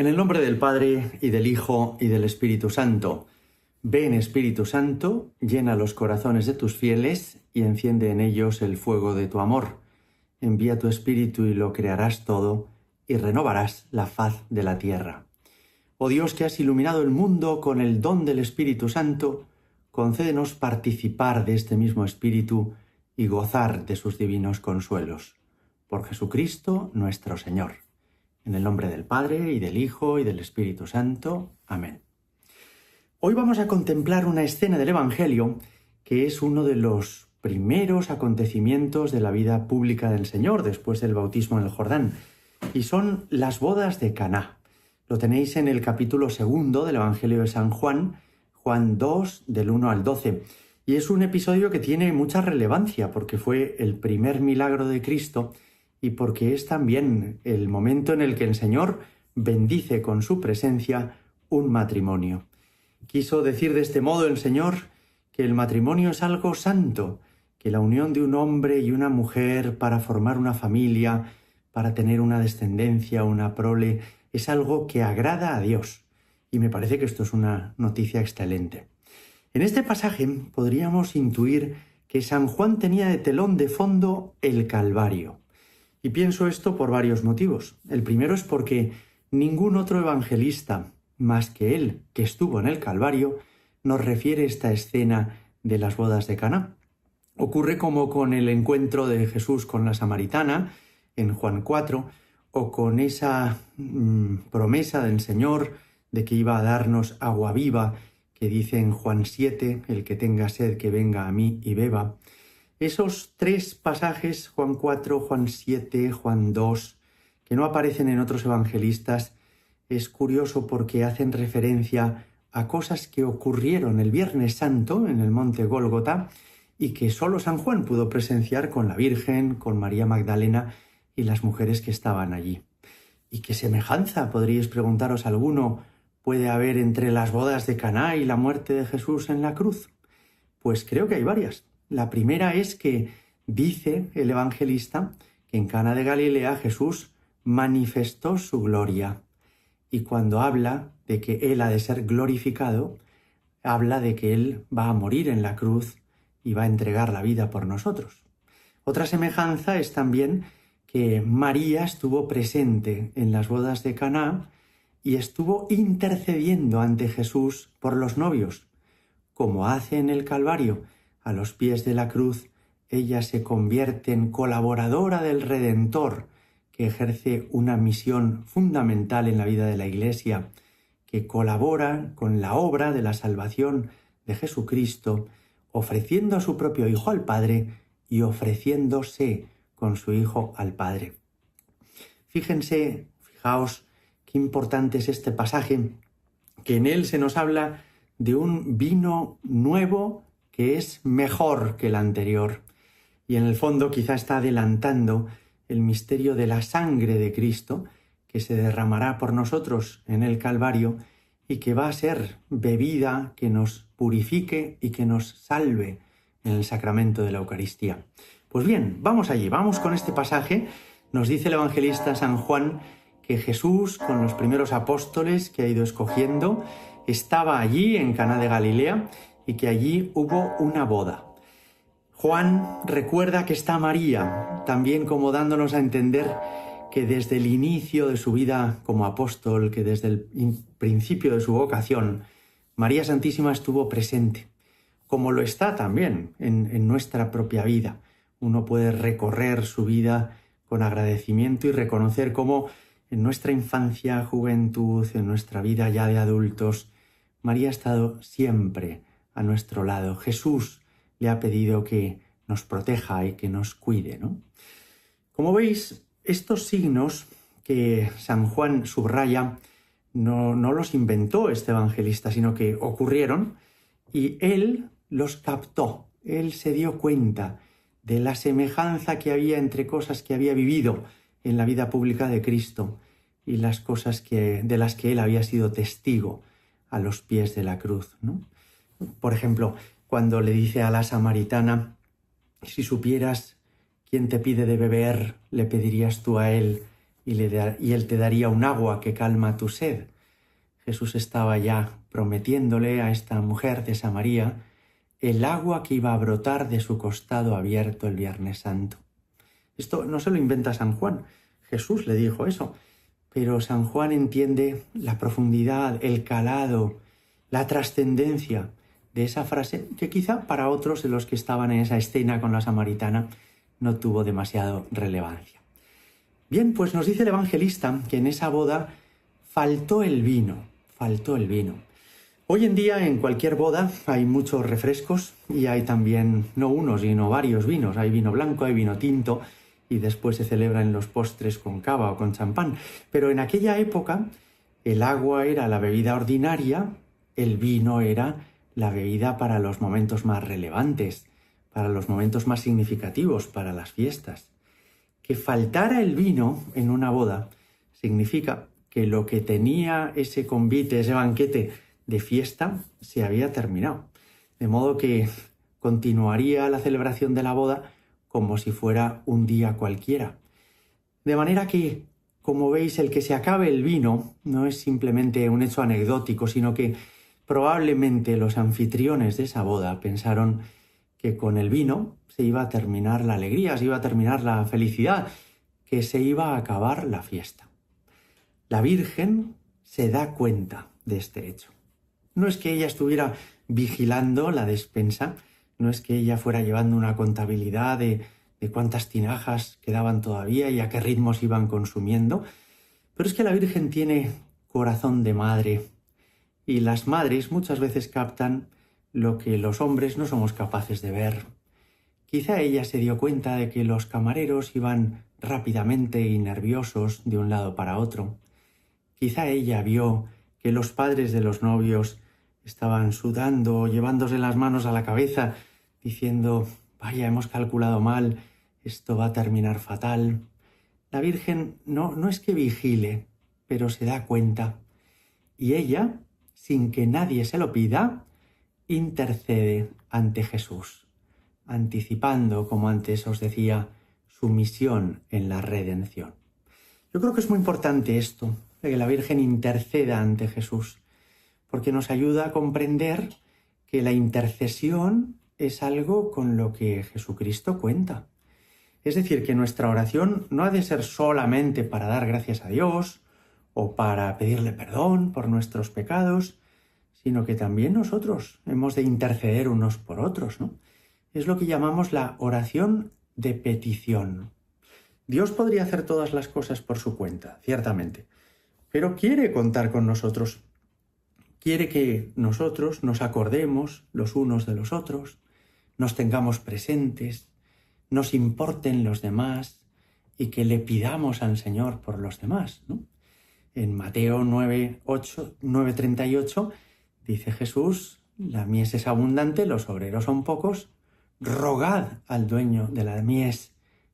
En el nombre del Padre, y del Hijo, y del Espíritu Santo. Ven, Espíritu Santo, llena los corazones de tus fieles, y enciende en ellos el fuego de tu amor. Envía tu Espíritu y lo crearás todo, y renovarás la faz de la tierra. Oh Dios, que has iluminado el mundo con el don del Espíritu Santo, concédenos participar de este mismo Espíritu y gozar de sus divinos consuelos. Por Jesucristo nuestro Señor. En el nombre del Padre, y del Hijo, y del Espíritu Santo. Amén. Hoy vamos a contemplar una escena del Evangelio que es uno de los primeros acontecimientos de la vida pública del Señor después del bautismo en el Jordán, y son las bodas de Caná. Lo tenéis en el capítulo 2 del Evangelio de San Juan, Juan 2, del 1 al 12. Y es un episodio que tiene mucha relevancia porque fue el primer milagro de Cristo y porque es también el momento en el que el Señor bendice con su presencia un matrimonio. Quiso decir de este modo el Señor que el matrimonio es algo santo, que la unión de un hombre y una mujer para formar una familia, para tener una descendencia, una prole, es algo que agrada a Dios. Y me parece que esto es una noticia excelente. En este pasaje podríamos intuir que San Juan tenía de telón de fondo el Calvario. Y pienso esto por varios motivos. El primero es porque ningún otro evangelista, más que él, que estuvo en el Calvario, nos refiere esta escena de las bodas de Caná. Ocurre como con el encuentro de Jesús con la samaritana en Juan 4, o con esa promesa del Señor de que iba a darnos agua viva, que dice en Juan 7, el que tenga sed que venga a mí y beba. Esos tres pasajes, Juan 4, Juan 7, Juan 2, que no aparecen en otros evangelistas, es curioso porque hacen referencia a cosas que ocurrieron el Viernes Santo en el monte Gólgota y que solo San Juan pudo presenciar con la Virgen, con María Magdalena y las mujeres que estaban allí. ¿Y qué semejanza, podríais preguntaros alguno, puede haber entre las bodas de Caná y la muerte de Jesús en la cruz? Pues creo que hay varias. La primera es que dice el evangelista que en Caná de Galilea Jesús manifestó su gloria. Y cuando habla de que Él ha de ser glorificado, habla de que Él va a morir en la cruz y va a entregar la vida por nosotros. Otra semejanza es también que María estuvo presente en las bodas de Caná y estuvo intercediendo ante Jesús por los novios. Como hace en el Calvario, a los pies de la cruz, ella se convierte en colaboradora del Redentor, que ejerce una misión fundamental en la vida de la Iglesia, que colabora con la obra de la salvación de Jesucristo, ofreciendo a su propio Hijo al Padre y ofreciéndose con su Hijo al Padre. Fijaos qué importante es este pasaje, que en él se nos habla de un vino nuevo que es mejor que el anterior. Y en el fondo quizá está adelantando el misterio de la sangre de Cristo que se derramará por nosotros en el Calvario y que va a ser bebida que nos purifique y que nos salve en el sacramento de la Eucaristía. Pues bien, vamos allí, vamos con este pasaje. Nos dice el evangelista San Juan que Jesús, con los primeros apóstoles que ha ido escogiendo, estaba allí en Caná de Galilea y que allí hubo una boda. Juan recuerda que está María, también como dándonos a entender que desde el inicio de su vida como apóstol, que desde el principio de su vocación, María Santísima estuvo presente, como lo está también en nuestra propia vida. Uno puede recorrer su vida con agradecimiento y reconocer cómo en nuestra infancia, juventud, en nuestra vida ya de adultos, María ha estado siempre a nuestro lado. Jesús le ha pedido que nos proteja y que nos cuide, ¿no? Como veis, estos signos que San Juan subraya no los inventó este evangelista, sino que ocurrieron y él los captó. Él se dio cuenta de la semejanza que había entre cosas que había vivido en la vida pública de Cristo y las cosas de las que él había sido testigo a los pies de la cruz, ¿no? Por ejemplo, cuando le dice a la samaritana, si supieras quién te pide de beber, le pedirías tú a él y Él te daría un agua que calma tu sed. Jesús estaba ya prometiéndole a esta mujer de Samaria el agua que iba a brotar de su costado abierto el Viernes Santo. Esto no se lo inventa San Juan, Jesús le dijo eso, pero San Juan entiende la profundidad, el calado, la trascendencia de esa frase que quizá para otros de los que estaban en esa escena con la samaritana no tuvo demasiado relevancia. Bien, pues nos dice el evangelista que en esa boda faltó el vino. Hoy en día en cualquier boda hay muchos refrescos y hay también no uno sino varios vinos. Hay vino blanco, hay vino tinto y después se celebran los postres con cava o con champán. Pero en aquella época el agua era la bebida ordinaria, el vino era la bebida para los momentos más relevantes, para los momentos más significativos, para las fiestas. Que faltara el vino en una boda significa que lo que tenía ese convite, ese banquete de fiesta, se había terminado. De modo que continuaría la celebración de la boda como si fuera un día cualquiera. De manera que, como veis, el que se acabe el vino no es simplemente un hecho anecdótico, sino que probablemente los anfitriones de esa boda pensaron que con el vino se iba a terminar la alegría, se iba a terminar la felicidad, que se iba a acabar la fiesta. La Virgen se da cuenta de este hecho. No es que ella estuviera vigilando la despensa, no es que ella fuera llevando una contabilidad de cuántas tinajas quedaban todavía y a qué ritmos iban consumiendo, pero es que la Virgen tiene corazón de madre y las madres muchas veces captan lo que los hombres no somos capaces de ver. Quizá ella se dio cuenta de que los camareros iban rápidamente y nerviosos de un lado para otro. Quizá ella vio que los padres de los novios estaban sudando, llevándose las manos a la cabeza, diciendo: vaya, hemos calculado mal, esto va a terminar fatal. La Virgen no es que vigile, pero se da cuenta. Y ella, sin que nadie se lo pida, intercede ante Jesús, anticipando, como antes os decía, su misión en la redención. Yo creo que es muy importante esto, de que la Virgen interceda ante Jesús, porque nos ayuda a comprender que la intercesión es algo con lo que Jesucristo cuenta. Es decir, que nuestra oración no ha de ser solamente para dar gracias a Dios o para pedirle perdón por nuestros pecados, sino que también nosotros hemos de interceder unos por otros, ¿no? Es lo que llamamos la oración de petición. Dios podría hacer todas las cosas por su cuenta, ciertamente, pero quiere contar con nosotros. Quiere que nosotros nos acordemos los unos de los otros, nos tengamos presentes, nos importen los demás y que le pidamos al Señor por los demás, ¿no? En Mateo 9:38 dice Jesús: la mies es abundante, los obreros son pocos, rogad al dueño de la mies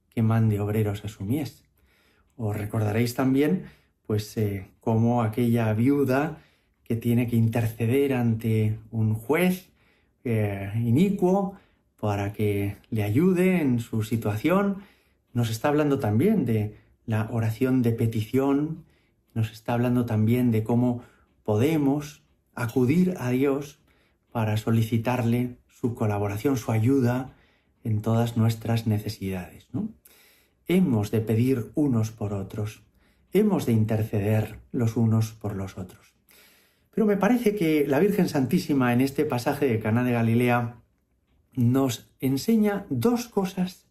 que mande obreros a su mies. Os recordaréis también, cómo aquella viuda que tiene que interceder ante un juez inicuo para que le ayude en su situación. Nos está hablando también de la oración de petición, nos está hablando también de cómo podemos acudir a Dios para solicitarle su colaboración, su ayuda en todas nuestras necesidades, ¿no? Hemos de pedir unos por otros, hemos de interceder los unos por los otros. Pero me parece que la Virgen Santísima en este pasaje de Caná de Galilea nos enseña dos cosas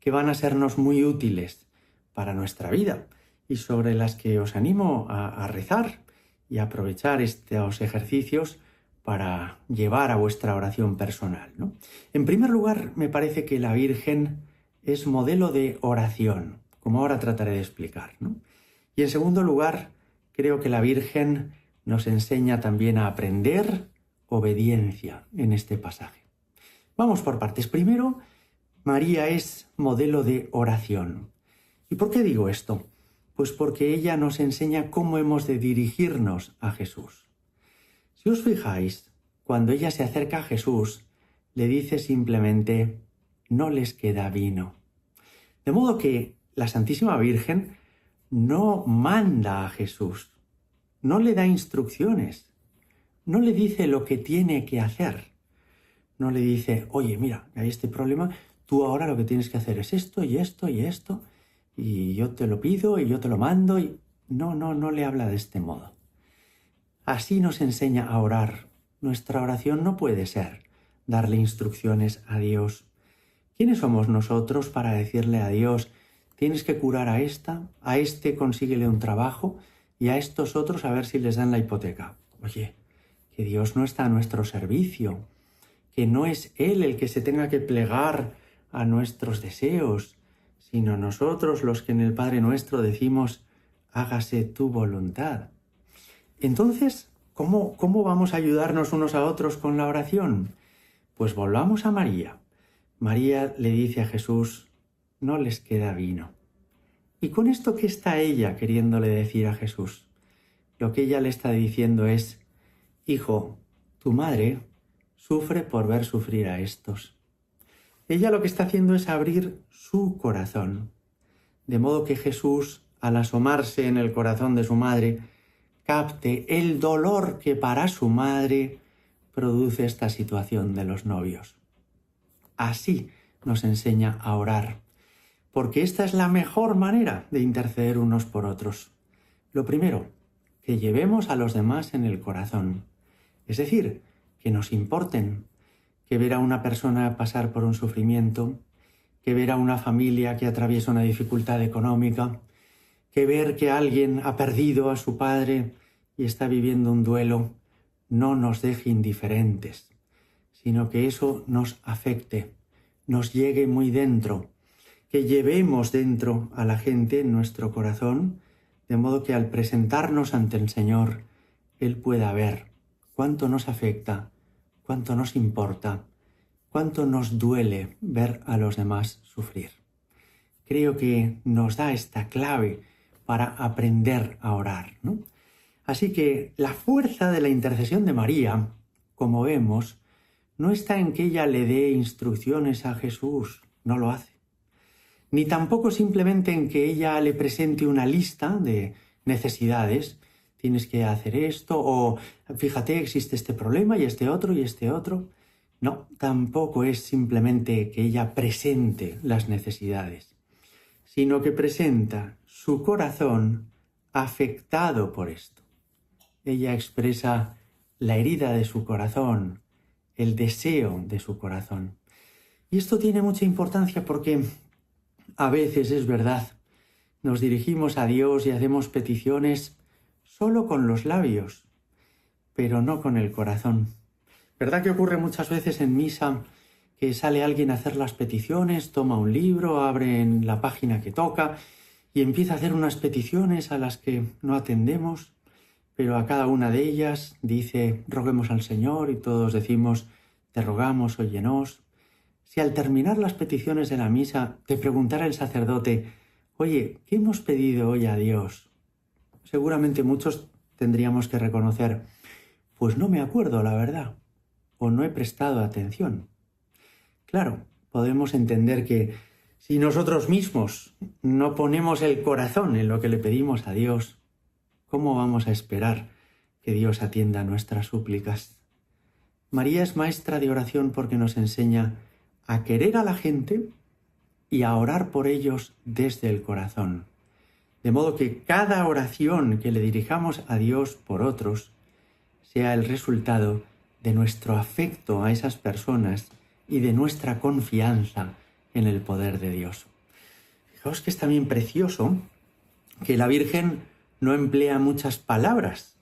que van a sernos muy útiles para nuestra vida y sobre las que os animo a rezar y a aprovechar estos ejercicios para llevar a vuestra oración personal, ¿no? En primer lugar, me parece que la Virgen es modelo de oración, como ahora trataré de explicar, ¿no? Y en segundo lugar, creo que la Virgen nos enseña también a aprender obediencia en este pasaje. Vamos por partes. Primero, María es modelo de oración. ¿Y por qué digo esto? Pues porque ella nos enseña cómo hemos de dirigirnos a Jesús. Si os fijáis, cuando ella se acerca a Jesús, le dice simplemente: no les queda vino. De modo que la Santísima Virgen no manda a Jesús, no le da instrucciones, no le dice lo que tiene que hacer, no le dice, oye, mira, hay este problema, tú ahora lo que tienes que hacer es esto y esto y esto, y yo te lo pido y yo te lo mando, y no le habla de este modo. Así nos enseña a orar. Nuestra oración no puede ser darle instrucciones a Dios. ¿Quiénes somos nosotros para decirle a Dios, tienes que curar a esta, a este consíguele un trabajo y a estos otros a ver si les dan la hipoteca? Oye, que Dios no está a nuestro servicio, que no es Él el que se tenga que plegar a nuestros deseos, sino nosotros los que en el Padre Nuestro decimos, hágase tu voluntad. Entonces, ¿cómo vamos a ayudarnos unos a otros con la oración? Pues volvamos a María. María le dice a Jesús, no les queda vino. ¿Y con esto qué está ella queriéndole decir a Jesús? Lo que ella le está diciendo es, hijo, tu madre sufre por ver sufrir a estos. Ella lo que está haciendo es abrir su corazón, de modo que Jesús, al asomarse en el corazón de su madre, capte el dolor que para su madre produce esta situación de los novios. Así nos enseña a orar, porque esta es la mejor manera de interceder unos por otros. Lo primero, que llevemos a los demás en el corazón, es decir, que nos importen, que ver a una persona pasar por un sufrimiento, que ver a una familia que atraviesa una dificultad económica, que ver que alguien ha perdido a su padre y está viviendo un duelo, no nos deje indiferentes, sino que eso nos afecte, nos llegue muy dentro, que llevemos dentro a la gente en nuestro corazón, de modo que al presentarnos ante el Señor, Él pueda ver cuánto nos afecta, cuánto nos importa, cuánto nos duele ver a los demás sufrir. Creo que nos da esta clave para aprender a orar, ¿no? Así que la fuerza de la intercesión de María, como vemos, no está en que ella le dé instrucciones a Jesús, no lo hace. Ni tampoco simplemente en que ella le presente una lista de necesidades. Tienes que hacer esto, o fíjate, existe este problema y este otro y este otro. No, tampoco es simplemente que ella presente las necesidades, sino que presenta su corazón afectado por esto. Ella expresa la herida de su corazón, el deseo de su corazón. Y esto tiene mucha importancia porque a veces, es verdad, nos dirigimos a Dios y hacemos peticiones solo con los labios, pero no con el corazón. ¿Verdad que ocurre muchas veces en misa que sale alguien a hacer las peticiones, toma un libro, abre en la página que toca y empieza a hacer unas peticiones a las que no atendemos, pero a cada una de ellas dice, roguemos al Señor, y todos decimos, te rogamos, óyenos? Si al terminar las peticiones de la misa te preguntara el sacerdote, oye, ¿qué hemos pedido hoy a Dios? Seguramente muchos tendríamos que reconocer, pues no me acuerdo, la verdad, o no he prestado atención. Claro, podemos entender que si nosotros mismos no ponemos el corazón en lo que le pedimos a Dios, ¿cómo vamos a esperar que Dios atienda nuestras súplicas? María es maestra de oración porque nos enseña a querer a la gente y a orar por ellos desde el corazón. De modo que cada oración que le dirijamos a Dios por otros sea el resultado de nuestro afecto a esas personas y de nuestra confianza en el poder de Dios. Fijaos que es también precioso que la Virgen no emplea muchas palabras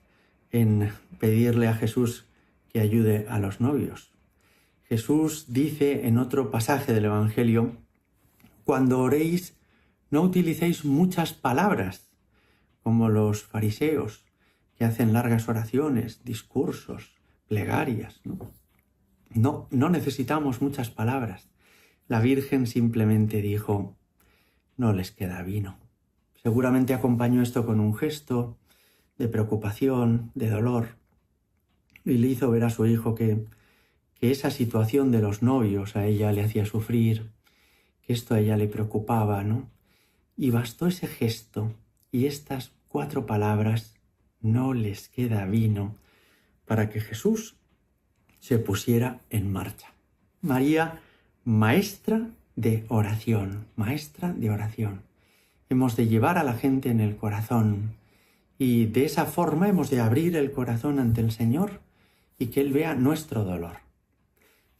en pedirle a Jesús que ayude a los novios. Jesús dice en otro pasaje del Evangelio, cuando oréis, no utilicéis muchas palabras, como los fariseos, que hacen largas oraciones, discursos, plegarias, ¿no? No necesitamos muchas palabras. La Virgen simplemente dijo, no les queda vino. Seguramente acompañó esto con un gesto de preocupación, de dolor, y le hizo ver a su hijo que esa situación de los novios a ella le hacía sufrir, que esto a ella le preocupaba, ¿no? Y bastó ese gesto y estas 4 palabras no les queda vino para que Jesús se pusiera en marcha. María, maestra de oración, maestra de oración. Hemos de llevar a la gente en el corazón y de esa forma hemos de abrir el corazón ante el Señor y que Él vea nuestro dolor.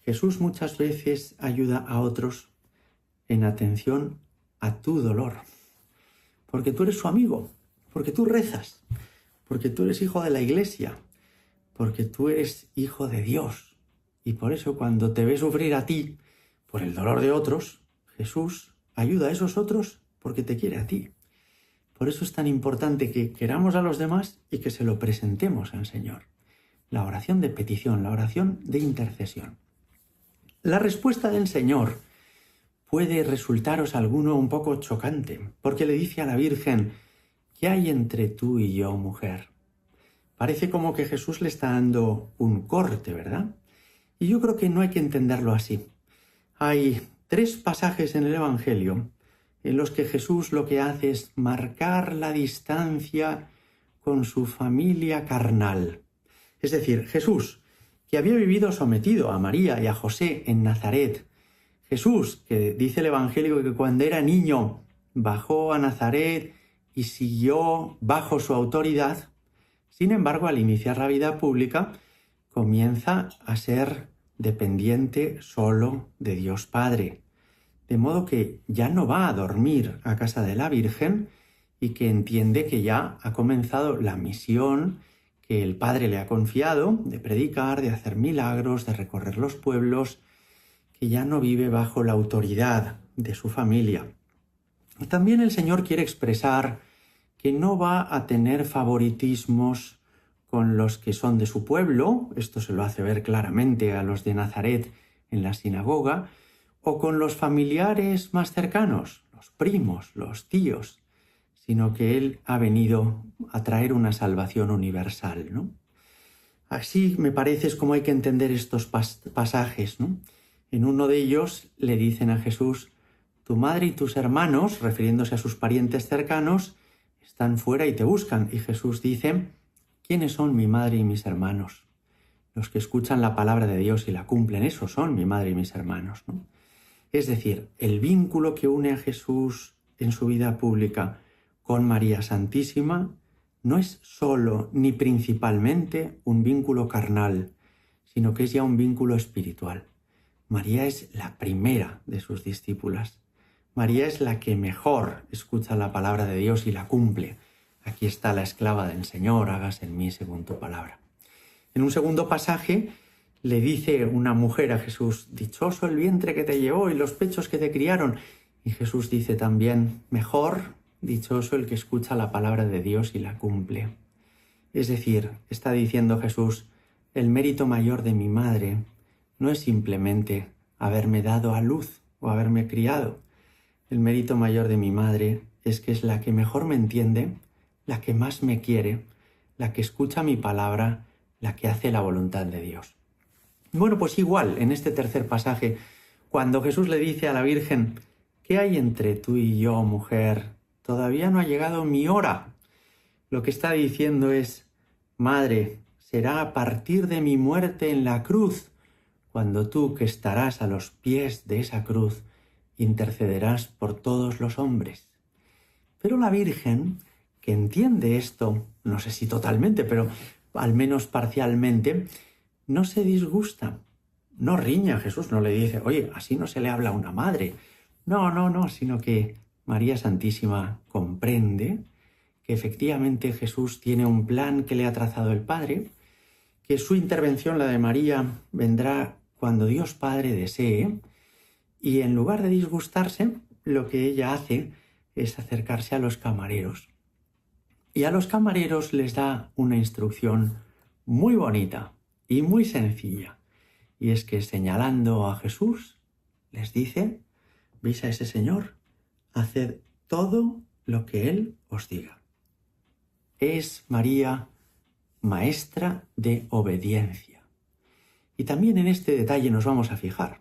Jesús muchas veces ayuda a otros en atención a tu dolor, porque tú eres su amigo, porque tú rezas, porque tú eres hijo de la Iglesia, porque tú eres hijo de Dios. Y por eso cuando te ve sufrir a ti por el dolor de otros, Jesús ayuda a esos otros porque te quiere a ti. Por eso es tan importante que queramos a los demás y que se lo presentemos al Señor. La oración de petición, la oración de intercesión. La respuesta del Señor puede resultaros a alguno un poco chocante, porque le dice a la Virgen: ¿qué hay entre tú y yo, mujer? Parece como que Jesús le está dando un corte, ¿verdad? Y yo creo que no hay que entenderlo así. Hay 3 pasajes en el Evangelio en los que Jesús lo que hace es marcar la distancia con su familia carnal. Es decir, Jesús, que había vivido sometido a María y a José en Nazaret. Jesús, que dice el Evangelio que cuando era niño bajó a Nazaret y siguió bajo su autoridad. Sin embargo, al iniciar la vida pública, comienza a ser dependiente solo de Dios Padre. De modo que ya no va a dormir a casa de la Virgen y que entiende que ya ha comenzado la misión que el Padre le ha confiado de predicar, de hacer milagros, de recorrer los pueblos, que ya no vive bajo la autoridad de su familia. También el Señor quiere expresar que no va a tener favoritismos con los que son de su pueblo, esto se lo hace ver claramente a los de Nazaret en la sinagoga, o con los familiares más cercanos, los primos, los tíos, sino que Él ha venido a traer una salvación universal, ¿no? Así me parece es como hay que entender estos pasajes, ¿no? En uno de ellos le dicen a Jesús: tu madre y tus hermanos, refiriéndose a sus parientes cercanos, están fuera y te buscan. Y Jesús dice: ¿quiénes son mi madre y mis hermanos? Los que escuchan la palabra de Dios y la cumplen, esos son mi madre y mis hermanos, ¿no? Es decir, el vínculo que une a Jesús en su vida pública con María Santísima no es solo ni principalmente un vínculo carnal, sino que es ya un vínculo espiritual. María es la primera de sus discípulas. María es la que mejor escucha la palabra de Dios y la cumple. Aquí está la esclava del Señor, hágase en mí según tu palabra. En un segundo pasaje le dice una mujer a Jesús: dichoso el vientre que te llevó y los pechos que te criaron. Y Jesús dice también: mejor, dichoso el que escucha la palabra de Dios y la cumple. Es decir, está diciendo Jesús, el mérito mayor de mi madre no es simplemente haberme dado a luz o haberme criado. El mérito mayor de mi madre es que es la que mejor me entiende, la que más me quiere, la que escucha mi palabra, la que hace la voluntad de Dios. Bueno, pues igual, en este tercer pasaje, cuando Jesús le dice a la Virgen: ¿qué hay entre tú y yo, mujer? Todavía no ha llegado mi hora. Lo que está diciendo es: madre, será a partir de mi muerte en la cruz, cuando tú, que estarás a los pies de esa cruz, intercederás por todos los hombres. Pero la Virgen, que entiende esto, no sé si totalmente, pero al menos parcialmente, no se disgusta, no riña a Jesús, no le dice: oye, así no se le habla a una madre. No, sino que María Santísima comprende que efectivamente Jesús tiene un plan que le ha trazado el Padre, que su intervención, la de María, vendrá cuando Dios Padre desee, y en lugar de disgustarse, lo que ella hace es acercarse a los camareros. Y a los camareros les da una instrucción muy bonita y muy sencilla. Y es que, señalando a Jesús, les dice: ¿veis a ese señor? Haced todo lo que Él os diga. Es María maestra de obediencia. Y también en este detalle nos vamos a fijar,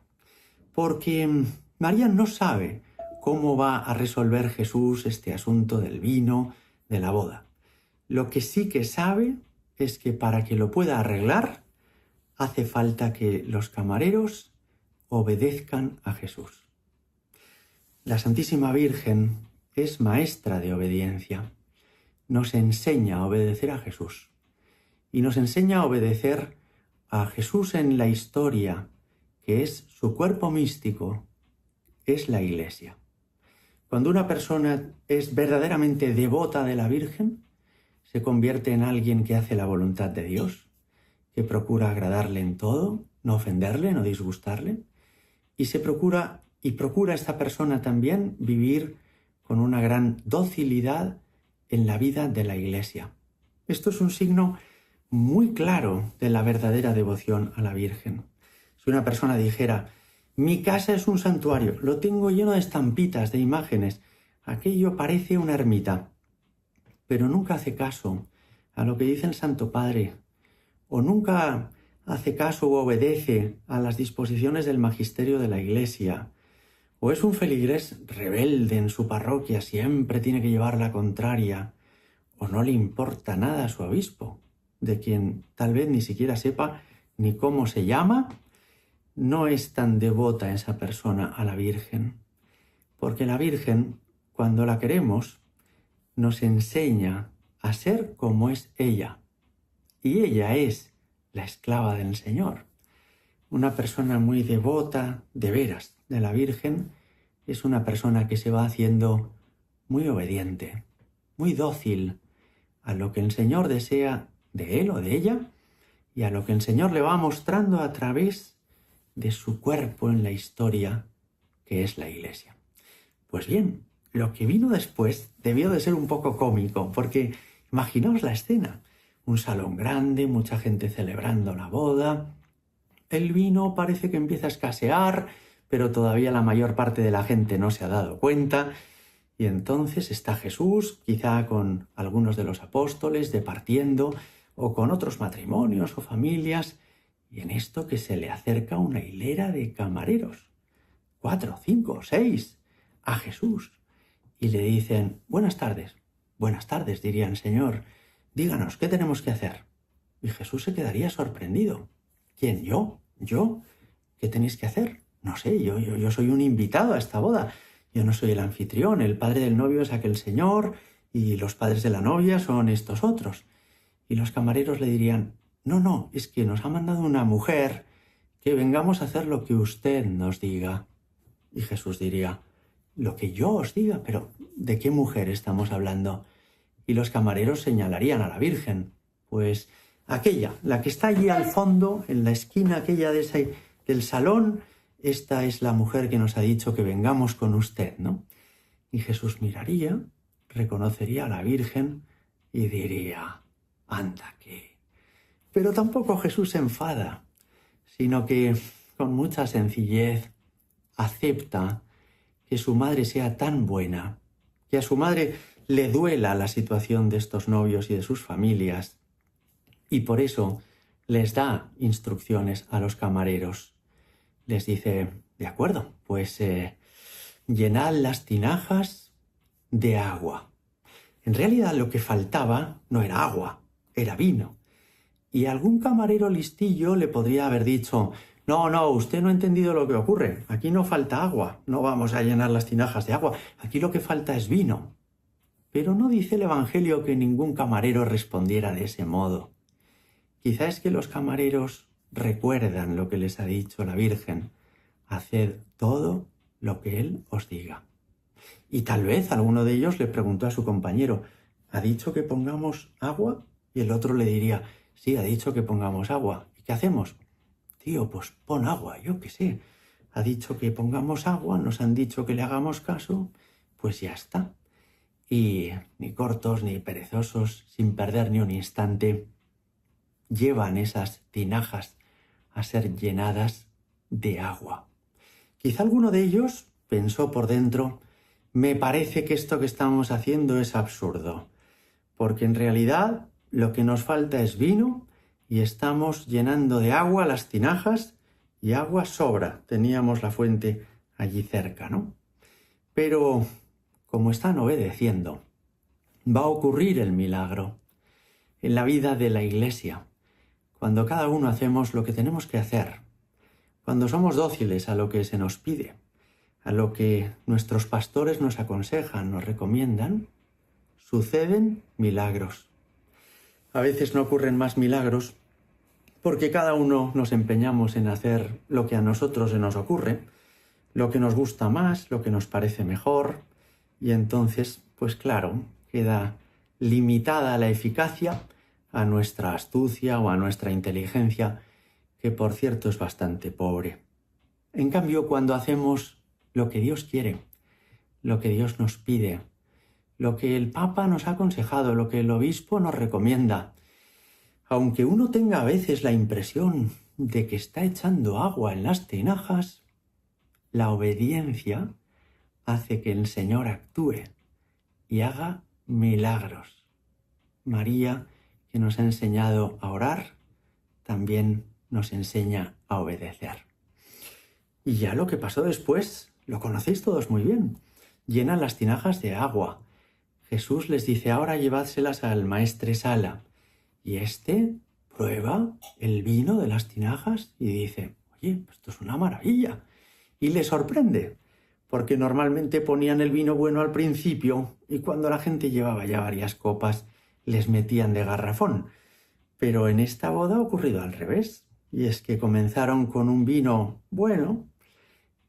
porque María no sabe cómo va a resolver Jesús este asunto del vino, de la boda. Lo que sí que sabe es que para que lo pueda arreglar, hace falta que los camareros obedezcan a Jesús. La Santísima Virgen es maestra de obediencia. Nos enseña a obedecer a Jesús. Y nos enseña a obedecer a Jesús en la historia, que es su cuerpo místico, es la Iglesia. Cuando una persona es verdaderamente devota de la Virgen, se convierte en alguien que hace la voluntad de Dios, que procura agradarle en todo, no ofenderle, no disgustarle, y procura esta persona también vivir con una gran docilidad en la vida de la Iglesia. Esto es un signo muy claro de la verdadera devoción a la Virgen. Si una persona dijera, mi casa es un santuario, lo tengo lleno de estampitas, de imágenes, aquello parece una ermita, pero nunca hace caso a lo que dice el Santo Padre, o nunca hace caso o obedece a las disposiciones del magisterio de la Iglesia, o es un feligrés rebelde en su parroquia, siempre tiene que llevar la contraria, o no le importa nada a su obispo, de quien tal vez ni siquiera sepa ni cómo se llama, no es tan devota esa persona a la Virgen, porque la Virgen, cuando la queremos, nos enseña a ser como es ella, y ella es la esclava del Señor. Una persona muy devota, de veras, de la Virgen, es una persona que se va haciendo muy obediente, muy dócil a lo que el Señor desea de él o de ella y a lo que el Señor le va mostrando a través de su cuerpo en la historia, que es la Iglesia. Pues bien, lo que vino después debió de ser un poco cómico, porque imaginaos la escena. Un salón grande, mucha gente celebrando la boda. El vino parece que empieza a escasear, pero todavía la mayor parte de la gente no se ha dado cuenta. Y entonces está Jesús, quizá con algunos de los apóstoles, departiendo, o con otros matrimonios o familias, y en esto que se le acerca una hilera de camareros, 4, 5, 6, a Jesús, y le dicen, buenas tardes, dirían, Señor, díganos, ¿qué tenemos que hacer? Y Jesús se quedaría sorprendido. ¿Quién? ¿Yo? ¿Qué tenéis que hacer? No sé, yo soy un invitado a esta boda. Yo no soy el anfitrión, el padre del novio es aquel señor y los padres de la novia son estos otros. Y los camareros le dirían, no, es que nos ha mandado una mujer que vengamos a hacer lo que usted nos diga. Y Jesús diría, lo que yo os diga, pero ¿de qué mujer estamos hablando? Y los camareros señalarían a la Virgen, pues aquella, la que está allí al fondo, en la esquina aquella del salón, esta es la mujer que nos ha dicho que vengamos con usted, ¿no? Y Jesús miraría, reconocería a la Virgen y diría, anda que... Pero tampoco Jesús se enfada, sino que con mucha sencillez acepta que su madre sea tan buena, que a su madre le duela la situación de estos novios y de sus familias, y por eso les da instrucciones a los camareros. Les dice, de acuerdo, pues llenad las tinajas de agua. En realidad lo que faltaba no era agua, era vino. Y algún camarero listillo le podría haber dicho, no, usted no ha entendido lo que ocurre. Aquí no falta agua, no vamos a llenar las tinajas de agua. Aquí lo que falta es vino. Pero no dice el Evangelio que ningún camarero respondiera de ese modo. Quizá es que los camareros recuerdan lo que les ha dicho la Virgen. Haced todo lo que Él os diga. Y tal vez alguno de ellos le preguntó a su compañero, ¿ha dicho que pongamos agua? Y el otro le diría, sí, ha dicho que pongamos agua. ¿Y qué hacemos? Tío, pues pon agua, yo qué sé. Ha dicho que pongamos agua, nos han dicho que le hagamos caso, pues ya está. Y ni cortos ni perezosos, sin perder ni un instante, llevan esas tinajas a ser llenadas de agua. Quizá alguno de ellos pensó por dentro, me parece que esto que estamos haciendo es absurdo, porque en realidad lo que nos falta es vino y estamos llenando de agua las tinajas y agua sobra. Teníamos la fuente allí cerca, ¿no? Pero como están obedeciendo, va a ocurrir el milagro en la vida de la Iglesia, cuando cada uno hacemos lo que tenemos que hacer, cuando somos dóciles a lo que se nos pide, a lo que nuestros pastores nos aconsejan, nos recomiendan, suceden milagros. A veces no ocurren más milagros porque cada uno nos empeñamos en hacer lo que a nosotros se nos ocurre, lo que nos gusta más, lo que nos parece mejor, y entonces, pues claro, queda limitada la eficacia a nuestra astucia o a nuestra inteligencia, que por cierto es bastante pobre. En cambio, cuando hacemos lo que Dios quiere, lo que Dios nos pide, lo que el Papa nos ha aconsejado, lo que el obispo nos recomienda, aunque uno tenga a veces la impresión de que está echando agua en las tinajas, la obediencia hace que el Señor actúe y haga milagros. María, que nos ha enseñado a orar, también nos enseña a obedecer. Y ya lo que pasó después, lo conocéis todos muy bien. Llenan las tinajas de agua. Jesús les dice, ahora llevádselas al maestresala. Y éste prueba el vino de las tinajas y dice, oye, esto es una maravilla. Y le sorprende, porque normalmente ponían el vino bueno al principio y cuando la gente llevaba ya varias copas, les metían de garrafón. Pero en esta boda ha ocurrido al revés. Y es que comenzaron con un vino bueno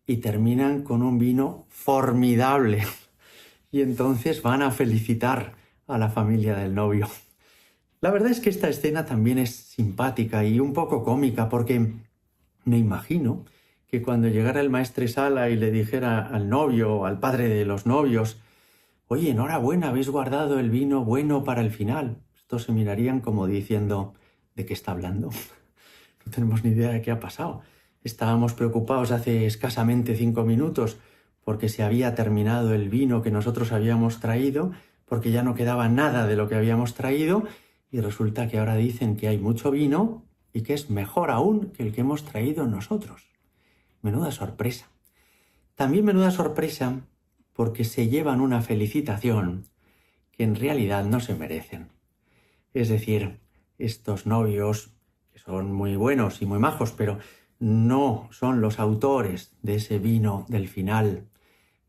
y terminan con un vino formidable. Y entonces van a felicitar a la familia del novio. La verdad es que esta escena también es simpática y un poco cómica porque me imagino que cuando llegara el maestresala y le dijera al novio o al padre de los novios, oye, enhorabuena, habéis guardado el vino bueno para el final. Estos se mirarían como diciendo, ¿de qué está hablando? No tenemos ni idea de qué ha pasado. Estábamos preocupados hace escasamente 5 minutos porque se había terminado el vino que nosotros habíamos traído, porque ya no quedaba nada de lo que habíamos traído y resulta que ahora dicen que hay mucho vino y que es mejor aún que el que hemos traído nosotros. Menuda sorpresa. También menuda sorpresa porque se llevan una felicitación que en realidad no se merecen. Es decir, estos novios, que son muy buenos y muy majos, pero no son los autores de ese vino del final.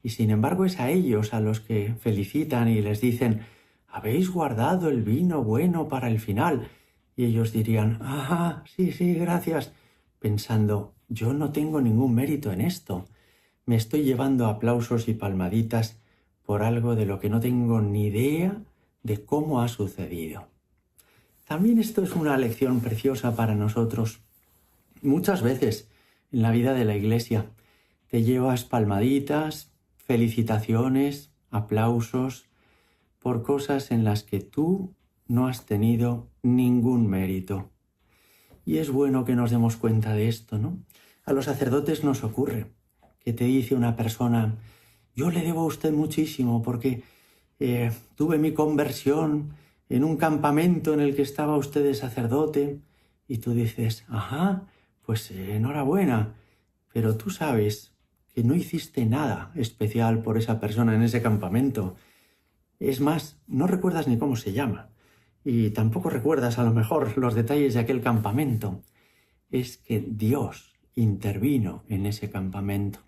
Y sin embargo es a ellos a los que felicitan y les dicen, habéis guardado el vino bueno para el final. Y ellos dirían, sí, gracias, pensando, yo no tengo ningún mérito en esto. Me estoy llevando aplausos y palmaditas por algo de lo que no tengo ni idea de cómo ha sucedido. También esto es una lección preciosa para nosotros. Muchas veces en la vida de la Iglesia te llevas palmaditas, felicitaciones, aplausos por cosas en las que tú no has tenido ningún mérito. Y es bueno que nos demos cuenta de esto, ¿no? A los sacerdotes nos ocurre que te dice una persona, yo le debo a usted muchísimo porque tuve mi conversión en un campamento en el que estaba usted de sacerdote, y tú dices, pues enhorabuena, pero tú sabes que no hiciste nada especial por esa persona en ese campamento. Es más, no recuerdas ni cómo se llama, y tampoco recuerdas a lo mejor los detalles de aquel campamento. Es que Dios intervino en ese campamento.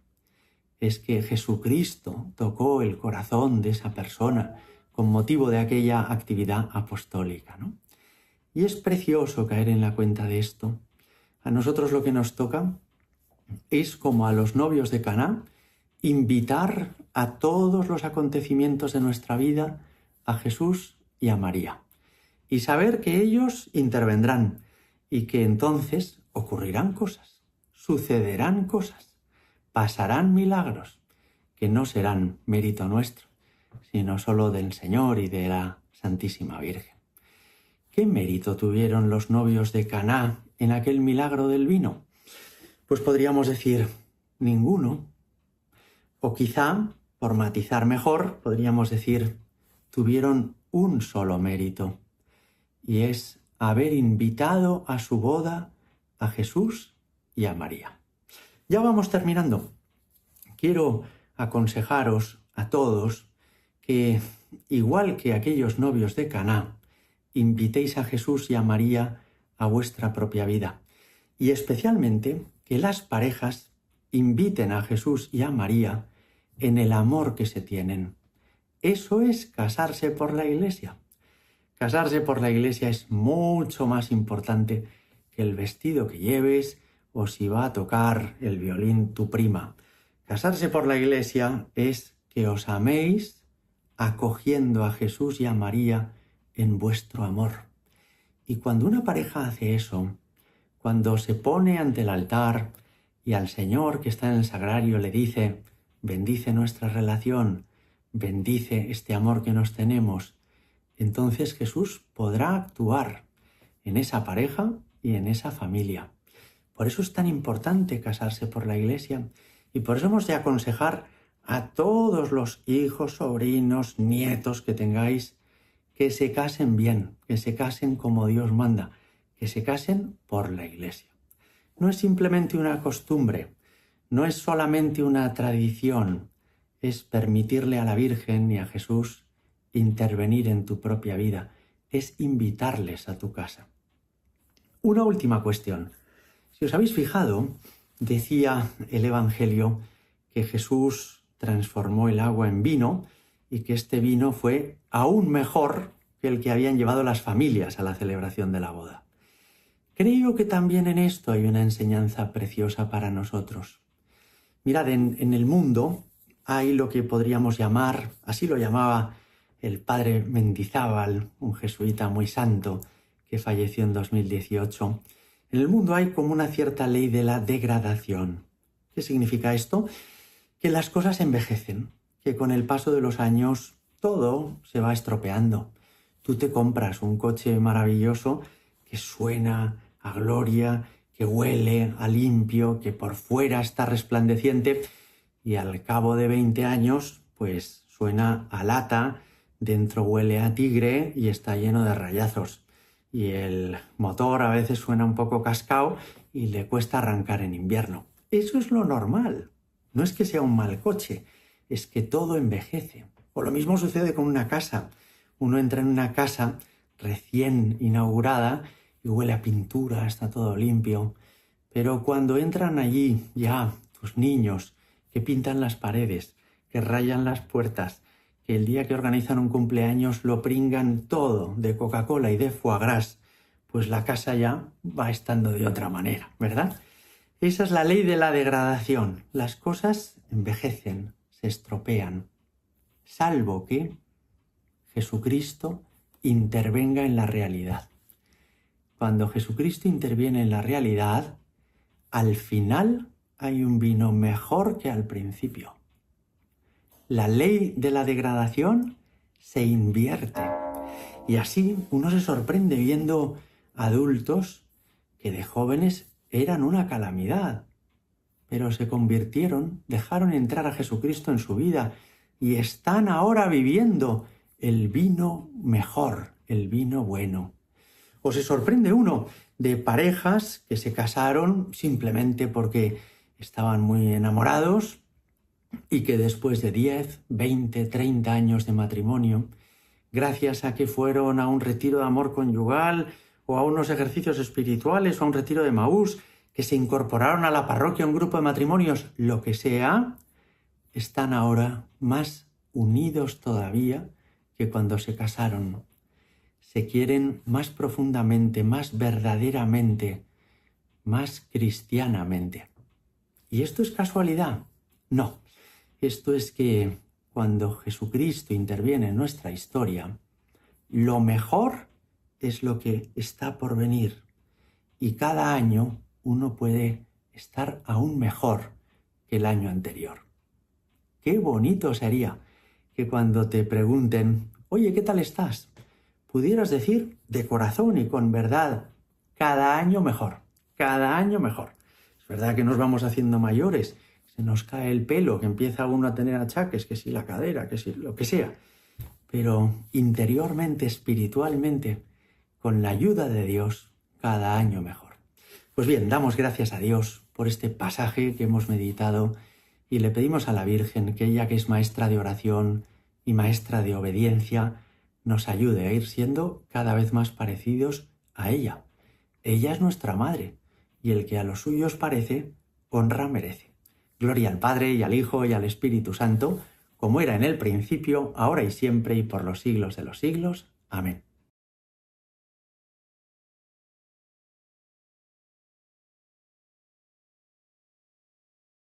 Es que Jesucristo tocó el corazón de esa persona con motivo de aquella actividad apostólica, ¿no? Y es precioso caer en la cuenta de esto. A nosotros lo que nos toca es, como a los novios de Caná, invitar a todos los acontecimientos de nuestra vida a Jesús y a María. Y saber que ellos intervendrán y que entonces ocurrirán cosas, sucederán cosas, pasarán milagros que no serán mérito nuestro, sino solo del Señor y de la Santísima Virgen. ¿Qué mérito tuvieron los novios de Caná en aquel milagro del vino? Pues podríamos decir, ninguno. O quizá, por matizar mejor, podríamos decir, tuvieron un solo mérito, y es haber invitado a su boda a Jesús y a María. Ya vamos terminando. Quiero aconsejaros a todos que igual que aquellos novios de Caná, invitéis a Jesús y a María a vuestra propia vida. Y especialmente que las parejas inviten a Jesús y a María en el amor que se tienen. Eso es casarse por la Iglesia. Casarse por la Iglesia es mucho más importante que el vestido que lleves o si va a tocar el violín tu prima. Casarse por la Iglesia es que os améis acogiendo a Jesús y a María en vuestro amor. Y cuando una pareja hace eso, cuando se pone ante el altar y al Señor que está en el sagrario le dice, bendice nuestra relación, bendice este amor que nos tenemos, entonces Jesús podrá actuar en esa pareja y en esa familia. Por eso es tan importante casarse por la Iglesia y por eso hemos de aconsejar a todos los hijos, sobrinos, nietos que tengáis que se casen bien, que se casen como Dios manda, que se casen por la Iglesia. No es simplemente una costumbre, no es solamente una tradición, es permitirle a la Virgen y a Jesús intervenir en tu propia vida, es invitarles a tu casa. Una última cuestión. Si os habéis fijado, decía el Evangelio que Jesús transformó el agua en vino y que este vino fue aún mejor que el que habían llevado las familias a la celebración de la boda. Creo que también en esto hay una enseñanza preciosa para nosotros. Mirad, en el mundo hay lo que podríamos llamar, así lo llamaba el padre Mendizábal, un jesuita muy santo que falleció en 2018. En el mundo hay como una cierta ley de la degradación. ¿Qué significa esto? Que las cosas envejecen, que con el paso de los años todo se va estropeando. Tú te compras un coche maravilloso que suena a gloria, que huele a limpio, que por fuera está resplandeciente y al cabo de 20 años pues suena a lata, dentro huele a tigre y está lleno de rayazos. Y el motor a veces suena un poco cascao y le cuesta arrancar en invierno. Eso es lo normal. No es que sea un mal coche, es que todo envejece. O lo mismo sucede con una casa. Uno entra en una casa recién inaugurada y huele a pintura, está todo limpio. Pero cuando entran allí ya tus niños que pintan las paredes, que rayan las puertas, que el día que organizan un cumpleaños lo pringan todo de Coca-Cola y de foie gras, pues la casa ya va estando de otra manera, ¿verdad? Esa es la ley de la degradación. Las cosas envejecen, se estropean, salvo que Jesucristo intervenga en la realidad. Cuando Jesucristo interviene en la realidad, al final hay un vino mejor que al principio. La ley de la degradación se invierte. Y así uno se sorprende viendo adultos que de jóvenes eran una calamidad, pero se convirtieron, dejaron entrar a Jesucristo en su vida y están ahora viviendo el vino mejor, el vino bueno. O se sorprende uno de parejas que se casaron simplemente porque estaban muy enamorados y que después de 10, 20, 30 años de matrimonio, gracias a que fueron a un retiro de amor conyugal o a unos ejercicios espirituales o a un retiro de Maús, que se incorporaron a la parroquia, un grupo de matrimonios, lo que sea, están ahora más unidos todavía que cuando se casaron. Se quieren más profundamente, más verdaderamente, más cristianamente. ¿Y esto es casualidad? No. Esto es que cuando Jesucristo interviene en nuestra historia, lo mejor es lo que está por venir. Y cada año uno puede estar aún mejor que el año anterior. Qué bonito sería que cuando te pregunten, oye, ¿qué tal estás?, pudieras decir de corazón y con verdad, cada año mejor, cada año mejor. Es verdad que nos vamos haciendo mayores, se nos cae el pelo, que empieza uno a tener achaques, que si la cadera, que si lo que sea. Pero interiormente, espiritualmente, con la ayuda de Dios, cada año mejor. Pues bien, damos gracias a Dios por este pasaje que hemos meditado y le pedimos a la Virgen que ella, que es maestra de oración, y Maestra de obediencia, nos ayude a ir siendo cada vez más parecidos a ella. Ella es nuestra Madre, y el que a los suyos parece, honra merece. Gloria al Padre, y al Hijo, y al Espíritu Santo, como era en el principio, ahora y siempre, y por los siglos de los siglos. Amén.